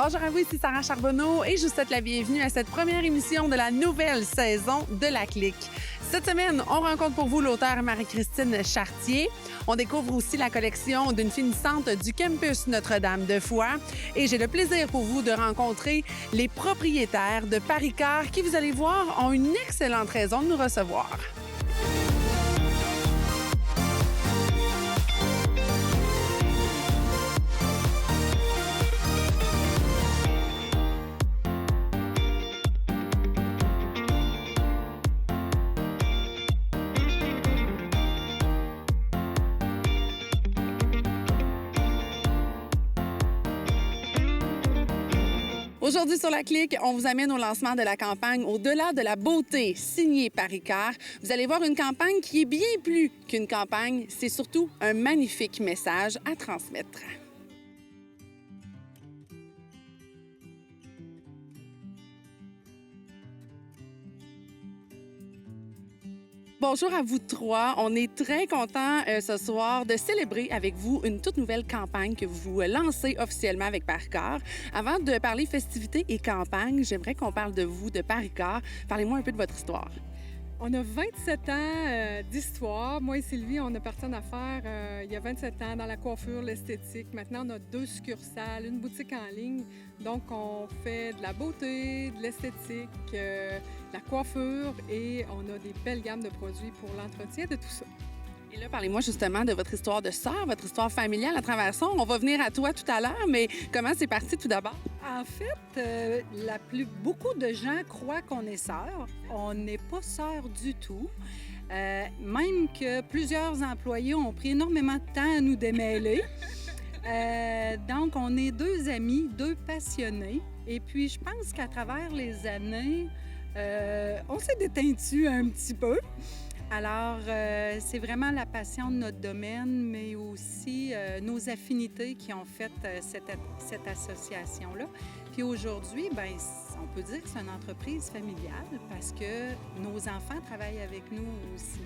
Bonjour à vous, ici Sarah Charbonneau et je vous souhaite la bienvenue à cette première émission de la nouvelle saison de La Clique. Cette semaine, on rencontre pour vous l'auteure Marie-Christine Chartier. On découvre aussi la collection d'une finissante du campus Notre-Dame-de-Foix. Et j'ai le plaisir pour vous de rencontrer les propriétaires de Paris-Car qui, vous allez voir, ont une excellente raison de nous recevoir. Aujourd'hui sur La Clique, on vous amène au lancement de la campagne Au-delà de la beauté, signée Paris-Car. Vous allez voir une campagne qui est bien plus qu'une campagne, c'est surtout un magnifique message à transmettre. Bonjour à vous trois. On est très contents ce soir de célébrer avec vous une toute nouvelle campagne que vous lancez officiellement avec Paris-Car. Avant de parler festivités et campagne, j'aimerais qu'on parle de vous, de Paris-Car. Parlez-moi un peu de votre histoire. On a 27 ans d'histoire. Moi et Sylvie, on a parti en affaires il y a 27 ans dans la coiffure, l'esthétique. Maintenant, on a 2 succursales, une boutique en ligne. Donc, on fait de la beauté, de l'esthétique, de la coiffure et on a des belles gammes de produits pour l'entretien de tout ça. Et là, parlez-moi justement de votre histoire de sœur, votre histoire familiale à travers ça. On va venir à toi tout à l'heure, mais comment c'est parti tout d'abord? En fait, beaucoup de gens croient qu'on est sœurs. On n'est pas sœurs du tout. Même que plusieurs employés ont pris énormément de temps à nous démêler. Donc, on est 2 amis, 2 passionnés. Et puis, je pense qu'à travers les années, on s'est déteintu un petit peu. Alors, c'est vraiment la passion de notre domaine, mais aussi nos affinités qui ont fait cette association-là. Puis aujourd'hui, bien, on peut dire que c'est une entreprise familiale parce que nos enfants travaillent avec nous aussi.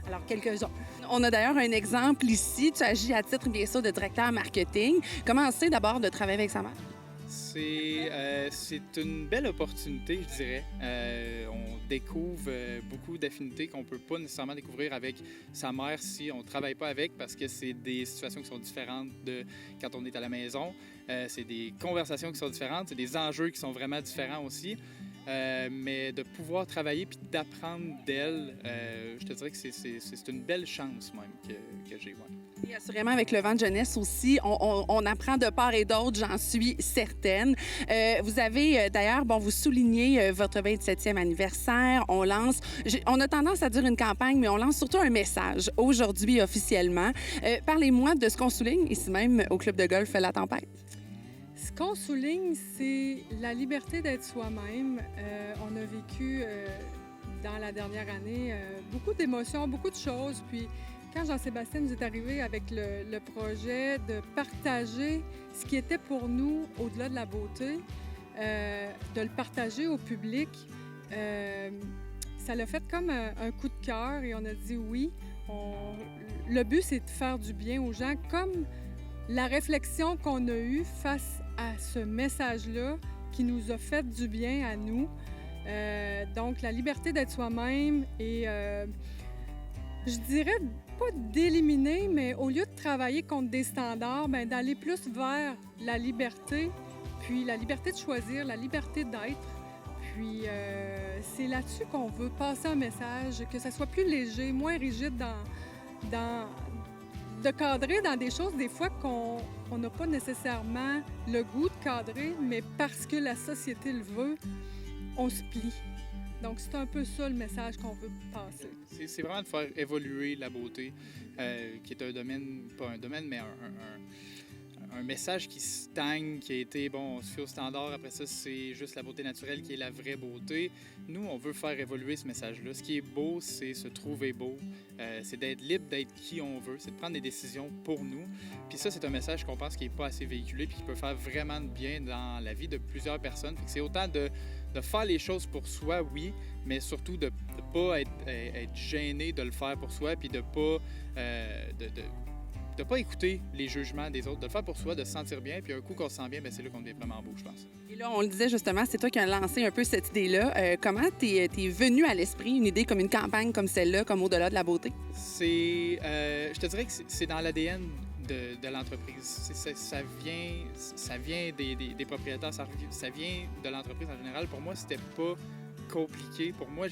Alors, quelques-uns. On a d'ailleurs un exemple ici. Tu agis à titre, bien sûr, de directeur marketing. Comment c'est d'abord de travailler avec sa mère? C'est une belle opportunité, je dirais. On découvre beaucoup d'affinités qu'on ne peut pas nécessairement découvrir avec sa mère si on ne travaille pas avec, parce que c'est des situations qui sont différentes de quand on est à la maison. C'est des conversations qui sont différentes, c'est des enjeux qui sont vraiment différents aussi. Mais de pouvoir travailler puis d'apprendre d'elle, je te dirais que c'est une belle chance même que j'ai. Ouais. Et assurément, avec le vent de jeunesse aussi, on apprend de part et d'autre, j'en suis certaine. Vous avez d'ailleurs, vous soulignez votre 27e anniversaire. On a tendance à dire une campagne, mais on lance surtout un message aujourd'hui officiellement. Parlez-moi de ce qu'on souligne ici même au Club de golf La Tempête. Ce qu'on souligne, c'est la liberté d'être soi-même. On a vécu dans la dernière année beaucoup d'émotions, beaucoup de choses. Puis quand Jean-Sébastien nous est arrivé avec le projet de partager ce qui était pour nous au-delà de la beauté, de le partager au public, ça l'a fait comme un coup de cœur et on a dit oui. Le but, c'est de faire du bien aux gens, comme la réflexion qu'on a eue face à ce message-là qui nous a fait du bien à nous. Donc, la liberté d'être soi-même et, je dirais, pas d'éliminer, mais au lieu de travailler contre des standards, bien, d'aller plus vers la liberté, puis la liberté de choisir, la liberté d'être. Puis, c'est là-dessus qu'on veut passer un message, que ça soit plus léger, moins rigide de cadrer dans des choses, des fois, qu'on n'a pas nécessairement le goût de cadrer, mais parce que la société le veut, on se plie. Donc, c'est un peu ça le message qu'on veut passer. C'est vraiment de faire évoluer la beauté, qui est un domaine, pas un domaine, mais un message qui stagne, qui a été, on se fait au standard, après ça, c'est juste la beauté naturelle qui est la vraie beauté. Nous, on veut faire évoluer ce message-là. Ce qui est beau, c'est se trouver beau, c'est d'être libre, d'être qui on veut, c'est de prendre des décisions pour nous. Puis ça, c'est un message qu'on pense qui n'est pas assez véhiculé puis qui peut faire vraiment de bien dans la vie de plusieurs personnes. Fait que c'est autant de faire les choses pour soi, oui, mais surtout de ne pas être gêné de le faire pour soi puis de pas... de de pas écouter les jugements des autres, de le faire pour soi, de se sentir bien. Puis un coup qu'on se sent bien, bien c'est là qu'on devient vraiment beau, je pense. Et là, on le disait justement, c'est toi qui as lancé un peu cette idée-là. Comment t'es venu à l'esprit une idée comme une campagne comme celle-là, comme Au-delà de la beauté? Je te dirais que c'est dans l'ADN de l'entreprise. Ça vient des propriétaires, ça vient de l'entreprise en général. Pour moi, c'était pas compliqué. Pour moi,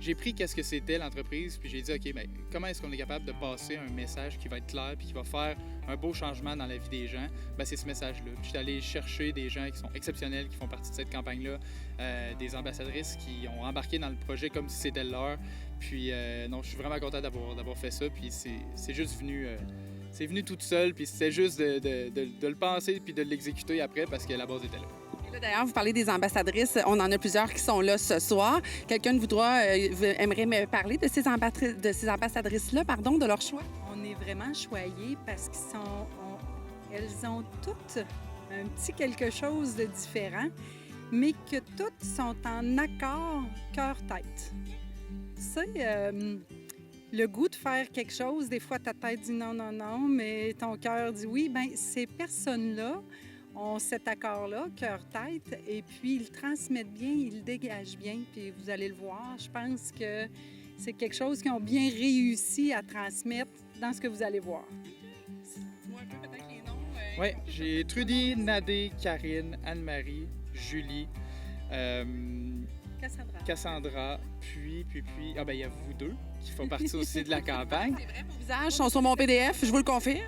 j'ai pris qu'est-ce que c'était l'entreprise, puis j'ai dit, OK, bien, comment est-ce qu'on est capable de passer un message qui va être clair puis qui va faire un beau changement dans la vie des gens? Bien, c'est ce message-là. Puis je suis allé chercher des gens qui sont exceptionnels, qui font partie de cette campagne-là, des ambassadrices qui ont embarqué dans le projet comme si c'était leur. Puis non, je suis vraiment content d'avoir fait ça, puis c'est juste venu... c'est venu toute seule, puis c'était juste de le penser puis de l'exécuter après parce que la base était là. Et là, d'ailleurs, vous parlez des ambassadrices. On en a plusieurs qui sont là ce soir. Quelqu'un de vous trois aimerait me parler de ces ambassadrices-là, de leur choix? On est vraiment choyés parce qu'elles ont toutes un petit quelque chose de différent, mais que toutes sont en accord cœur-tête. Tu sais, le goût de faire quelque chose, des fois ta tête dit non, non, non, mais ton cœur dit oui. Bien, ces personnes-là ont cet accord-là, cœur-tête, et puis ils le transmettent bien, ils le dégagent bien, puis vous allez le voir. Je pense que c'est quelque chose qu'ils ont bien réussi à transmettre dans ce que vous allez voir. Dis-moi un peu peut-être les noms. Oui, j'ai Trudy, Nadé, Karine, Anne-Marie, Julie, Cassandra, puis... Ah ben il y a vous deux qui font partie aussi de la campagne. C'est vrai, vos visages sont sur mon PDF, je vous le confirme.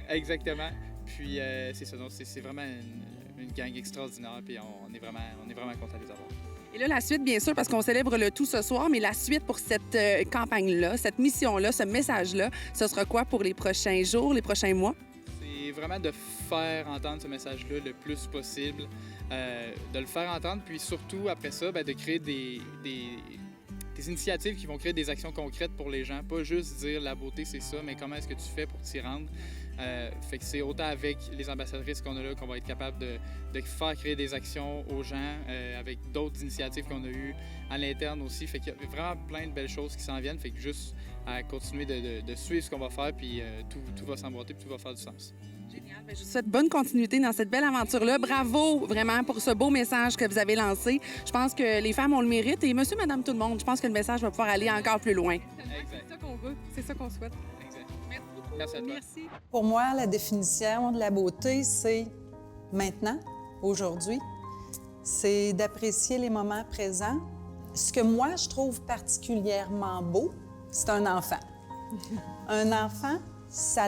Exactement. Puis c'est ça, donc c'est vraiment une gang extraordinaire, puis on est vraiment contents de les avoir. Et là, la suite, bien sûr, parce qu'on célèbre le tout ce soir, mais la suite pour cette campagne-là, cette mission-là, ce message-là, ce sera quoi pour les prochains jours, les prochains mois? C'est vraiment de faire entendre ce message-là le plus possible, de le faire entendre, puis surtout, après ça, bien, de créer des initiatives qui vont créer des actions concrètes pour les gens, pas juste dire la beauté c'est ça, mais comment est-ce que tu fais pour t'y rendre. Fait que c'est autant avec les ambassadrices qu'on a là qu'on va être capable de faire créer des actions aux gens, avec d'autres initiatives qu'on a eues à l'interne aussi. Fait qu'il y a vraiment plein de belles choses qui s'en viennent. Fait que juste à continuer de suivre ce qu'on va faire, puis tout va s'emboîter, puis tout va faire du sens. Génial. Bien, je vous souhaite bonne continuité dans cette belle aventure-là. Bravo vraiment pour ce beau message que vous avez lancé. Je pense que les femmes ont le mérite et monsieur, madame, tout le monde, je pense que le message va pouvoir aller encore plus loin. C'est ça qu'on veut, c'est ça qu'on souhaite. Exact. Merci à toi. Merci. Pour moi, la définition de la beauté, c'est maintenant, aujourd'hui. C'est d'apprécier les moments présents. Ce que moi, je trouve particulièrement beau, c'est un enfant. Un enfant, ça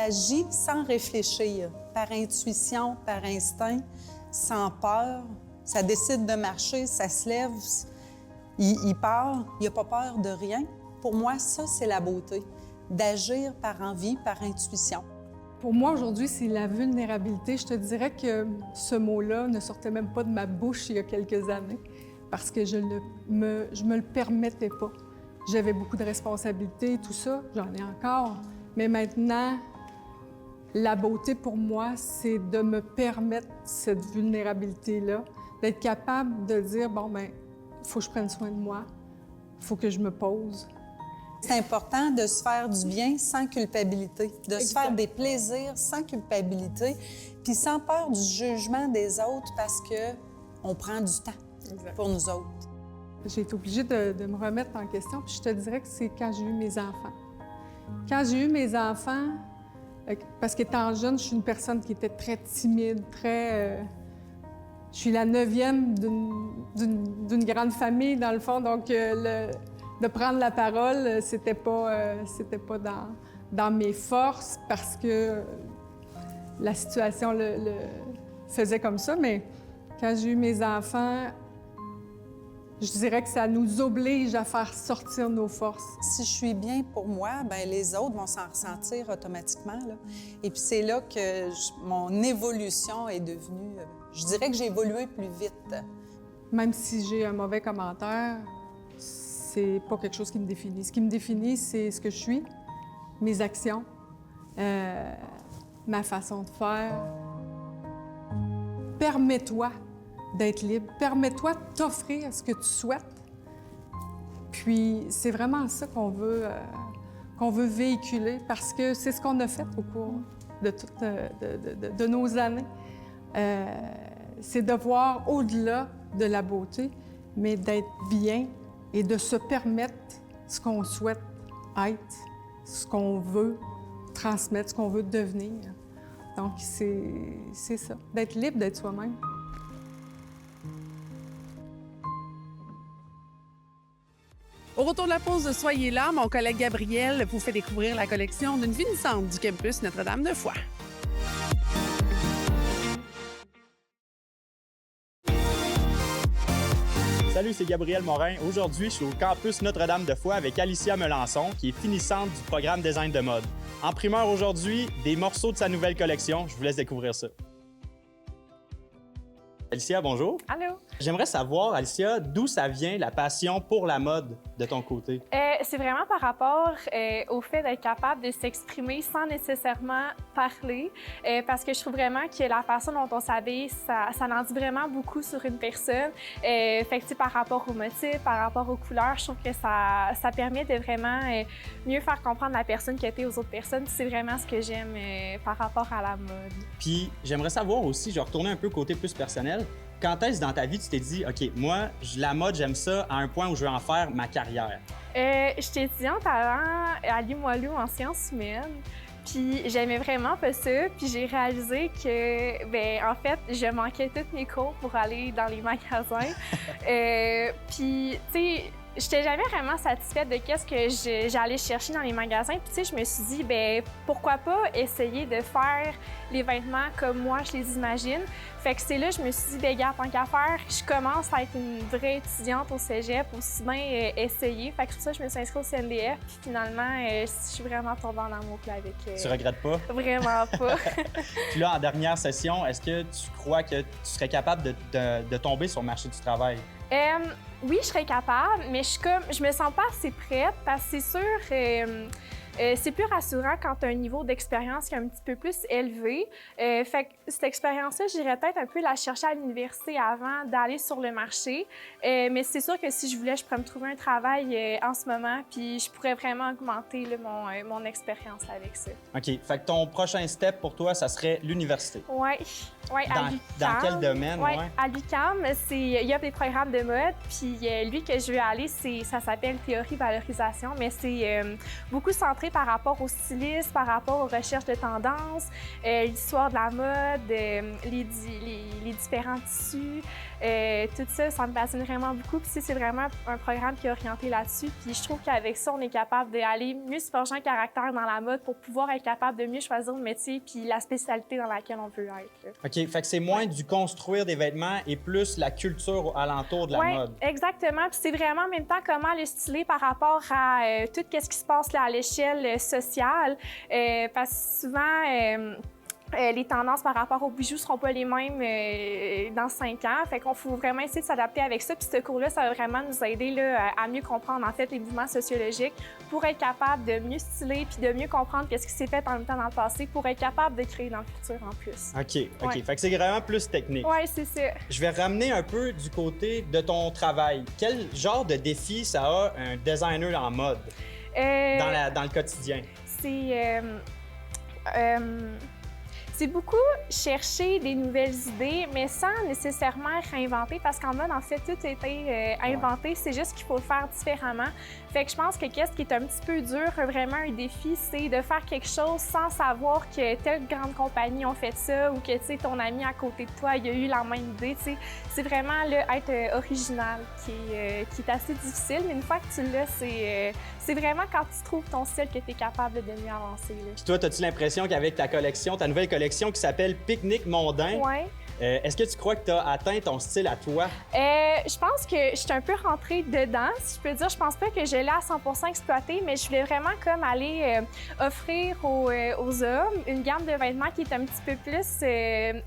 agit sans réfléchir, par intuition, par instinct, sans peur. Ça décide de marcher, ça se lève, il part, il n'a pas peur de rien. Pour moi, ça, c'est la beauté. D'agir par envie, par intuition. Pour moi, aujourd'hui, c'est la vulnérabilité. Je te dirais que ce mot-là ne sortait même pas de ma bouche il y a quelques années parce que je me le permettais pas. J'avais beaucoup de responsabilités, tout ça, j'en ai encore. Mais maintenant, la beauté pour moi, c'est de me permettre cette vulnérabilité-là, d'être capable de dire, bon, bien, il faut que je prenne soin de moi, il faut que je me pose. C'est important de se faire du bien sans culpabilité, de se faire des plaisirs sans culpabilité, puis sans peur du jugement des autres parce qu'on prend du temps pour nous autres. J'ai été obligée de me remettre en question, puis je te dirais que c'est quand j'ai eu mes enfants. Quand j'ai eu mes enfants, parce qu'étant jeune, je suis une personne qui était très timide, très... je suis la 9e d'une grande famille, dans le fond, donc de prendre la parole, c'était pas dans mes forces parce que la situation le faisait comme ça, mais quand j'ai eu mes enfants, je dirais que ça nous oblige à faire sortir nos forces. Si je suis bien pour moi, bien, les autres vont s'en ressentir automatiquement, là. Et puis c'est là que mon évolution est devenue... je dirais que j'ai évolué plus vite. Même si j'ai un mauvais commentaire, c'est pas quelque chose qui me définit. Ce qui me définit, c'est ce que je suis, mes actions, ma façon de faire. Permets-toi d'être libre. Permets-toi de t'offrir ce que tu souhaites. Puis c'est vraiment ça qu'on veut qu'on veut véhiculer parce que c'est ce qu'on a fait au cours de toutes de nos années. C'est de voir au-delà de la beauté, mais d'être bien et de se permettre ce qu'on souhaite être, ce qu'on veut transmettre, ce qu'on veut devenir. Donc, c'est ça, d'être libre d'être soi-même. Au retour de la pause de Soyez là, mon collègue Gabriel vous fait découvrir la collection d'une finissante du campus Notre-Dame-de-Foix. Salut, c'est Gabriel Morin. Aujourd'hui, je suis au campus Notre-Dame-de-Foix avec Alicia Melançon, qui est finissante du programme Design de mode. En primeur aujourd'hui, des morceaux de sa nouvelle collection. Je vous laisse découvrir ça. Alicia, bonjour. Allô? J'aimerais savoir, Alicia, d'où ça vient la passion pour la mode de ton côté? C'est vraiment par rapport au fait d'être capable de s'exprimer sans nécessairement parler, parce que je trouve vraiment que la façon dont on s'habille, ça en dit vraiment beaucoup sur une personne. Fait que, par rapport aux motifs, par rapport aux couleurs, je trouve que ça permet de vraiment mieux faire comprendre la personne que t'es aux autres personnes. C'est vraiment ce que j'aime par rapport à la mode. Puis, j'aimerais savoir aussi, je vais retourner un peu côté plus personnel. Quand est-ce dans ta vie tu t'es dit, OK, moi, la mode, j'aime ça à un point où je veux en faire ma carrière? J'étais étudiante à Limoilou en sciences humaines. Puis j'aimais vraiment pas ça. Puis j'ai réalisé que, en fait, je manquais tous mes cours pour aller dans les magasins. Puis, tu sais, j'étais jamais vraiment satisfaite de qu'est-ce que j'allais chercher dans les magasins. Puis, tu sais, je me suis dit, pourquoi pas essayer de faire les vêtements comme moi, je les imagine. Fait que c'est là je me suis dit, gars, tant qu'à faire, je commence à être une vraie étudiante au cégep, aussi bien essayer. Fait que pour ça, je me suis inscrite au CNDF. Puis finalement, je suis vraiment tombée en amour avec... Tu regrettes pas? Vraiment pas. Puis là, en dernière session, est-ce que tu crois que tu serais capable de tomber sur le marché du travail? Oui, je serais capable, mais je me sens pas assez prête parce que c'est sûr... c'est plus rassurant quand tu as un niveau d'expérience qui est un petit peu plus élevé. Fait que cette expérience-là, j'irais peut-être un peu la chercher à l'université avant d'aller sur le marché. Mais c'est sûr que si je voulais, je pourrais me trouver un travail en ce moment, puis je pourrais vraiment augmenter là, mon expérience avec ça. OK. Fait que ton prochain step pour toi, ça serait l'université. Oui, à l'UQAM. Dans quel domaine? Oui, à l'UQAM, il y a des programmes de mode, puis lui que je veux aller, ça s'appelle Théorie Valorisation, mais c'est beaucoup centré par rapport aux stylistes, par rapport aux recherches de tendances, l'histoire de la mode, les différents tissus, tout ça, ça me passionne vraiment beaucoup. Puis c'est vraiment un programme qui est orienté là-dessus. Puis je trouve qu'avec ça, on est capable d'aller mieux se forger un caractère dans la mode pour pouvoir être capable de mieux choisir le métier puis la spécialité dans laquelle on veut être. Là. OK, fait que c'est moins du construire des vêtements et plus la culture alentour de la mode. Oui, exactement. Puis c'est vraiment en même temps comment le styler par rapport à tout ce qui se passe là, à l'échelle sociale. Parce que souvent... les tendances par rapport aux bijoux ne seront pas les mêmes dans 5 ans. Fait qu'on faut vraiment essayer de s'adapter avec ça. Puis ce cours-là, ça va vraiment nous aider là, à mieux comprendre en fait les mouvements sociologiques pour être capable de mieux styler puis de mieux comprendre ce qui s'est fait en même temps dans le passé pour être capable de créer dans le futur en plus. OK. Ouais. Fait que c'est vraiment plus technique. Oui, c'est ça. Je vais ramener un peu du côté de ton travail. Quel genre de défi ça a un designer en mode dans le quotidien? C'est beaucoup chercher des nouvelles idées, mais sans nécessairement réinventer, parce qu'en mode, en fait, tout a été inventé. C'est juste qu'il faut le faire différemment. Fait que je pense que qu'est-ce qui est un petit peu dur, vraiment un défi, c'est de faire quelque chose sans savoir que telle grande compagnie ont fait ça ou que, tu sais, ton ami à côté de toi, il a eu la même idée, tu sais. C'est vraiment être original qui est assez difficile, mais une fois que tu l'as, c'est vraiment quand tu trouves ton style que tu es capable de mieux avancer. Là. Puis toi, as-tu l'impression qu'avec ta collection, ta nouvelle collection qui s'appelle Pique-nique mondain, est-ce que tu crois que tu as atteint ton style à toi? Je pense que je suis un peu rentrée dedans, si je peux dire. Je pense pas que je l'ai à 100% exploité, mais je voulais vraiment comme aller offrir aux hommes une gamme de vêtements qui est un petit peu plus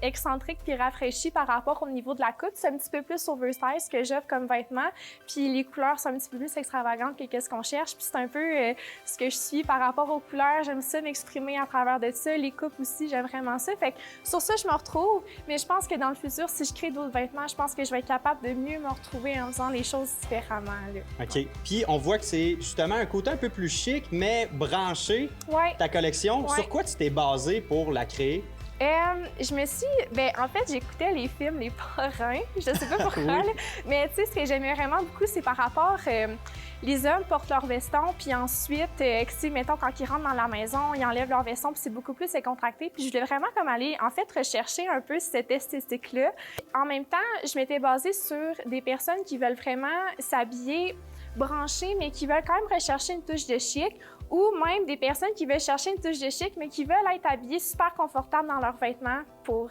excentrique puis rafraîchie par rapport au niveau de la coupe. C'est un petit peu plus oversize que j'offre comme vêtements. Puis les couleurs sont un petit peu plus extravagantes que qu'est-ce qu'on cherche. Puis c'est un peu ce que je suis par rapport aux couleurs. J'aime ça m'exprimer à travers de ça. Les coupes aussi, j'aime vraiment ça. Fait que sur ça, je me retrouve. Mais je pense pense que dans le futur, si je crée d'autres vêtements, je pense que je vais être capable de mieux me retrouver en faisant les choses différemment. Là. OK. Puis on voit que c'est justement un côté un peu plus chic, mais branché, Ouais. ta collection. Ouais. Sur quoi tu t'es basé pour la créer? Je me suis... en fait, j'écoutais les films Les Parrains. Je sais pas pourquoi, Oui. là. Mais tu sais, ce que j'aimais vraiment beaucoup, c'est par rapport... les hommes portent leur veston, puis ensuite, tu sais, mettons, quand ils rentrent dans la maison, ils enlèvent leur veston, puis c'est beaucoup plus contracté. Puis je voulais vraiment comme aller, en fait, rechercher un peu cette esthétique-là. En même temps, je m'étais basée sur des personnes qui veulent vraiment s'habiller branchées, mais qui veulent quand même rechercher une touche de chic, ou même des personnes qui veulent chercher une touche de chic, mais qui veulent être habillées super confortables dans leurs vêtements pour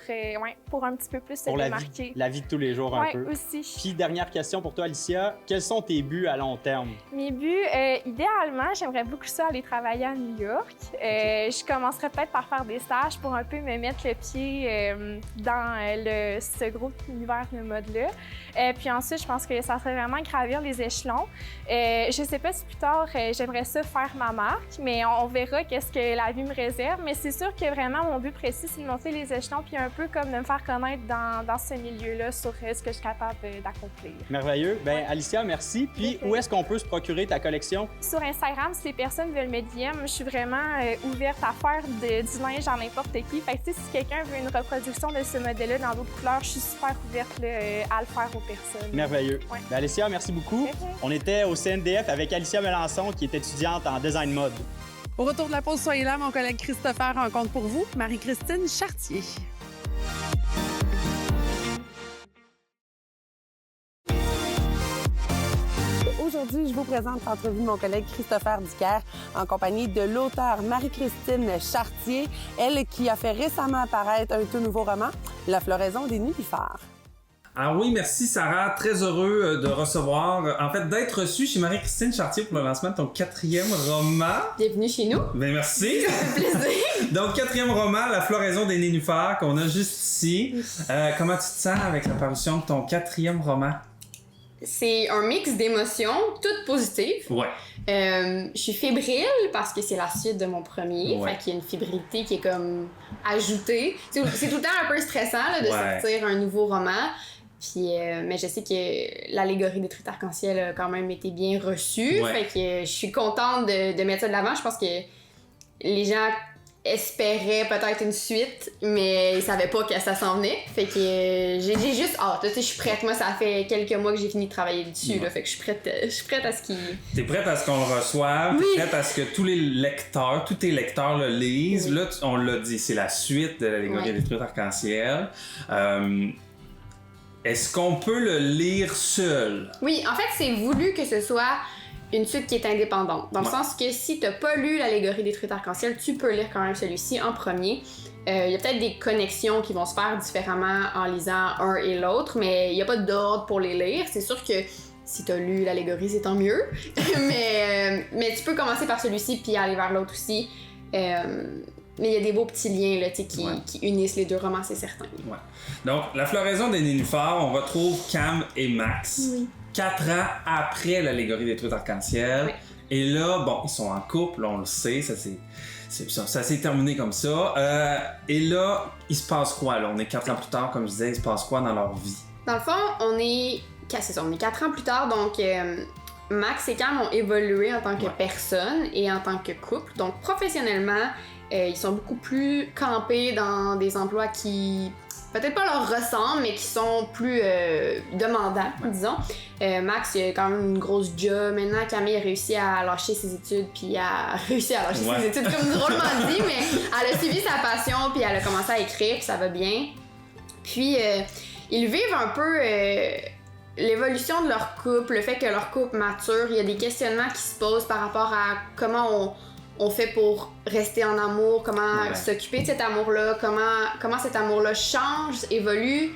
un petit peu plus se Pour démarquer. la vie de tous les jours un Oui, peu. aussi. Puis dernière question pour toi, Alicia. Quels sont tes buts à long terme? Mes buts, idéalement, j'aimerais beaucoup ça aller travailler à New York. Je commencerais peut-être par faire des stages pour un peu me mettre le pied dans ce gros univers de mode-là. Puis ensuite, je pense que ça serait vraiment gravir les échelons. Je sais pas si plus tard, j'aimerais ça faire ma marque, mais on verra qu'est-ce que la vie me réserve. Mais c'est sûr que vraiment, mon but précis, c'est de monter les échelons puis un peu comme de me faire connaître dans ce milieu-là sur ce que je suis capable d'accomplir. Merveilleux. Ben Alicia, merci. Puis où est-ce qu'on peut se procurer ta collection? Sur Instagram, si les personnes veulent me DM, je suis vraiment ouverte à faire du linge à n'importe qui. Fait que, tu sais, si quelqu'un veut une reproduction de ce modèle-là dans d'autres couleurs, je suis super ouverte là, à le faire aux personnes. Merveilleux. Ouais. Ben, Alicia, merci beaucoup. Ok. On était au CNDF avec Alicia Melançon, qui est étudiante en design mode. Au retour de la pause, soyez là, mon collègue Christopher rencontre pour vous Marie-Christine Chartier. Aujourd'hui, je vous présente l'entrevue de mon collègue Christopher Dicker en compagnie de l'auteure Marie-Christine Chartier, elle qui a fait récemment apparaître un tout nouveau roman, La floraison des nénuphars. Ah oui, merci Sarah, très heureux de recevoir, en fait d'être reçu chez Marie-Christine Chartier pour le lancement de ton 4e roman. Bienvenue chez nous. Ben merci. Ça fait plaisir. Donc 4e roman, La floraison des nénuphars qu'on a juste ici. Comment tu te sens avec la parution de ton 4e roman? C'est un mix d'émotions, toutes positives. Ouais. Je suis fébrile parce que c'est la suite de mon premier. Ouais. Fait qu'il y a une fébrilité qui est comme ajoutée. C'est tout le temps un peu stressant là, de Ouais. sortir un nouveau roman. Puis, mais je sais que l'allégorie des trucs arc-en-ciel a quand même été bien reçue. Ouais. Fait que je suis contente de mettre ça de l'avant. Je pense que les gens espéraient peut-être une suite, mais ils savaient pas que ça s'en venait. Fait que j'ai juste hâte. Tu sais, je suis prête. Moi, ça fait quelques mois que j'ai fini de travailler dessus. Ouais. Là, fait que je suis prête à ce qu'il... T'es prête à ce qu'on le reçoive, Oui. t'es prête à ce que tous tes lecteurs le lisent. Oui. Là, on l'a dit, c'est la suite de l'allégorie Ouais. des trucs arc-en-ciel. Est-ce qu'on peut le lire seul? Oui, en fait, c'est voulu que ce soit une suite qui est indépendante. Dans le Ouais. sens que si t'as pas lu l'allégorie des trucs arc-en-ciel, tu peux lire quand même celui-ci en premier. Il y a peut-être des connexions qui vont se faire différemment en lisant un et l'autre, mais il n'y a pas d'ordre pour les lire. C'est sûr que si t'as lu l'allégorie, c'est tant mieux. mais tu peux commencer par celui-ci puis aller vers l'autre aussi. Mais il y a des beaux petits liens là, tu sais, Ouais. qui unissent les deux romans, c'est certain. Ouais. Donc, La floraison des nénuphars, on retrouve Cam et Max. Oui. 4 ans après l'allégorie des trucs arc-en-ciel. Oui. Et là, bon, ils sont en couple, on le sait, ça s'est terminé comme ça. Et là, il se passe quoi, là? On est 4 ans plus tard, comme je disais, il se passe quoi dans leur vie? Dans le fond, on est 4 ans plus tard, donc Max et Cam ont évolué en tant que Ouais. personne et en tant que couple. Donc professionnellement, ils sont beaucoup plus campés dans des emplois qui peut-être pas leur ressemblent, mais qui sont plus demandants, disons. Max, il a quand même une grosse job. Maintenant, Camille a réussi à lâcher ses études, puis a réussi à lâcher Ouais. ses études comme drôlement dit, mais elle a suivi sa passion, puis elle a commencé à écrire, puis ça va bien. Puis, ils vivent un peu l'évolution de leur couple, le fait que leur couple mature. Il y a des questionnements qui se posent par rapport à comment on fait pour rester en amour, comment Ouais. s'occuper de cet amour-là, comment cet amour-là change, évolue.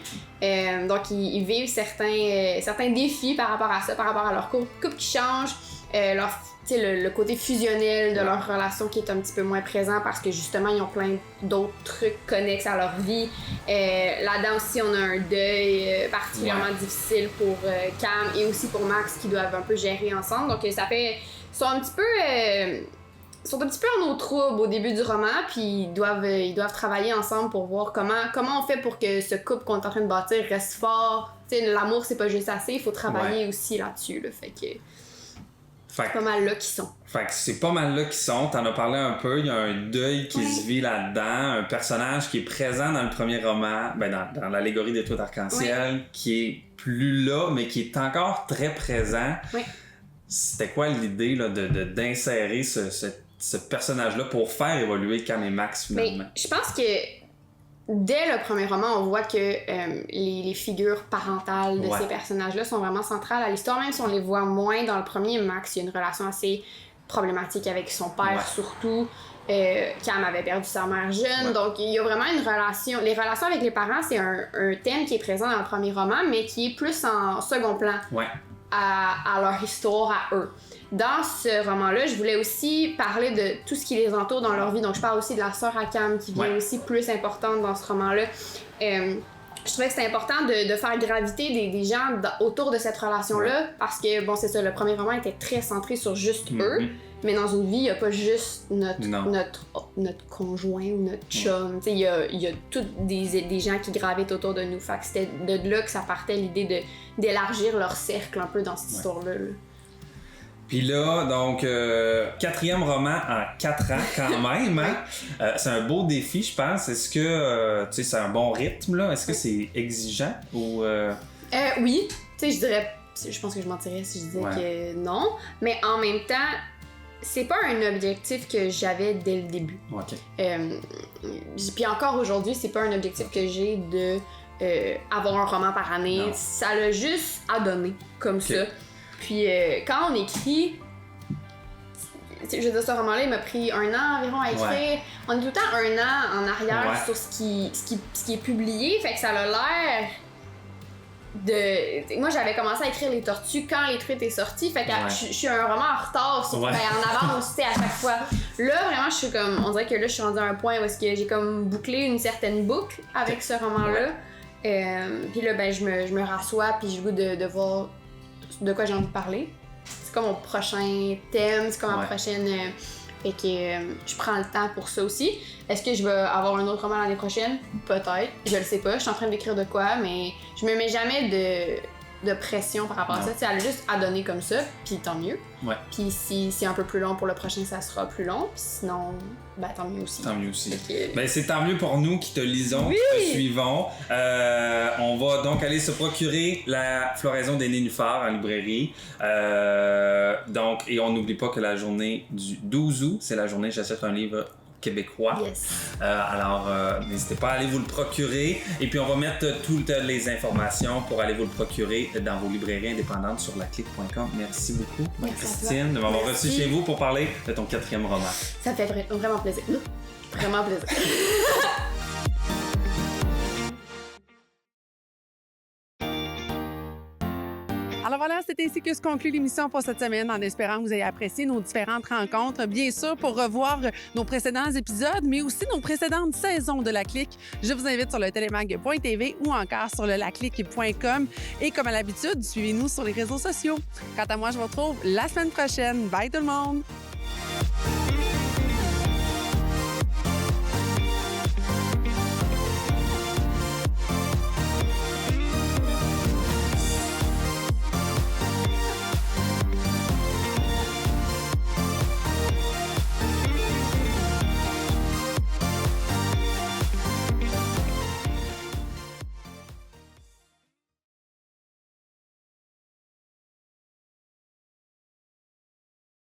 Donc, ils vivent certains défis par rapport à ça, par rapport à leur couple qui change, le côté fusionnel de leur relation qui est un petit peu moins présent parce que justement, ils ont plein d'autres trucs connexes à leur vie. Là-dedans aussi, on a un deuil particulièrement difficile pour Cam et aussi pour Max qui doivent un peu gérer ensemble. Donc, ça fait... Ils sont un petit peu... sont un petit peu en eau trouble au début du roman, puis ils doivent travailler ensemble pour voir comment on fait pour que ce couple qu'on est en train de bâtir reste fort. T'sais, l'amour, c'est pas juste assez, il faut travailler aussi là-dessus. Là, fait que c'est pas mal là qu'ils sont. Fait que c'est pas mal là qu'ils sont. T'en as parlé un peu. Il y a un deuil qui se vit là-dedans. Un personnage qui est présent dans le premier roman, dans l'allégorie des toits d'arc-en-ciel, qui est plus là, mais qui est encore très présent. Oui. C'était quoi l'idée là, d'insérer ce personnage-là pour faire évoluer Cam et Max, finalement? Mais je pense que dès le premier roman, on voit que les figures parentales de ces personnages-là sont vraiment centrales à l'histoire, même si on les voit moins dans le premier. Max, il y a une relation assez problématique avec son père, surtout. Cam avait perdu sa mère jeune, donc il y a vraiment une relation. Les relations avec les parents, c'est un thème qui est présent dans le premier roman, mais qui est plus en second plan à leur histoire, à eux. Dans ce roman-là, je voulais aussi parler de tout ce qui les entoure dans leur vie. Donc, je parle aussi de la sœur à Cam, qui devient aussi plus importante dans ce roman-là. Je trouvais que c'était important de faire graviter des gens autour de cette relation-là, parce que, bon, c'est ça, le premier roman était très centré sur juste eux, mais dans une vie, il n'y a pas juste notre conjoint ou notre chum. Il y a tous des gens qui gravitent autour de nous. Fait que c'était de là que ça partait l'idée d'élargir leur cercle un peu dans cette histoire-là. Là. Puis là, donc, 4e roman en 4 ans quand même. Hein? C'est un beau défi, je pense. Est-ce que c'est un bon rythme, là? Est-ce que c'est exigeant ou... Oui. Je pense que je mentirais si je disais que non. Mais en même temps, c'est pas un objectif que j'avais dès le début. Puis encore aujourd'hui, c'est pas un objectif que j'ai de avoir un roman par année. Non. Ça l'a juste à donner comme ça. Puis quand on écrit, je veux dire, ce roman-là, il m'a pris 1 an environ à écrire. Ouais. On est tout le temps 1 an en arrière sur ce qui est publié, fait que ça a l'air de... Moi, j'avais commencé à écrire Les Tortues quand Les Truites est sorti, fait que je suis un roman en retard, en avance à chaque fois. Là, vraiment, je suis comme... On dirait que là, je suis rendue à un point où est-ce que j'ai comme bouclé une certaine boucle avec ce roman-là. Puis là, ben, je me rassois, puis j'ai le goût de voir de quoi j'ai envie de parler. C'est comme mon prochain thème, c'est comme ma prochaine... fait que je prends le temps pour ça aussi. Est-ce que je vais avoir un autre roman l'année prochaine? Peut-être. Je le sais pas. Je suis en train d'écrire de quoi, mais je me mets jamais de pression par rapport à ça. Elle a juste à donner comme ça, puis tant mieux. Ouais. Puis si c'est un peu plus long pour le prochain, ça sera plus long. Puis sinon, ben tant mieux aussi. Tant mieux aussi. Ben c'est tant mieux pour nous qui te lisons, qui te suivons. On va donc aller se procurer la Floraison des Nénuphars en librairie. Donc, et on n'oublie pas que la journée du 12 août, c'est la journée J'achète un livre québécois. Yes. Alors, n'hésitez pas à aller vous le procurer. Et puis, on va mettre toutes les informations pour aller vous le procurer dans vos librairies indépendantes sur laclique.com. Merci beaucoup, Christine, de m'avoir reçu chez vous pour parler de ton 4e roman. Ça fait vraiment plaisir. Vraiment plaisir. Alors voilà, c'est ainsi que se conclut l'émission pour cette semaine, en espérant que vous ayez apprécié nos différentes rencontres. Bien sûr, pour revoir nos précédents épisodes, mais aussi nos précédentes saisons de La Clique, je vous invite sur le télémag.tv ou encore sur le laclique.com. Et comme à l'habitude, suivez-nous sur les réseaux sociaux. Quant à moi, je vous retrouve la semaine prochaine. Bye tout le monde!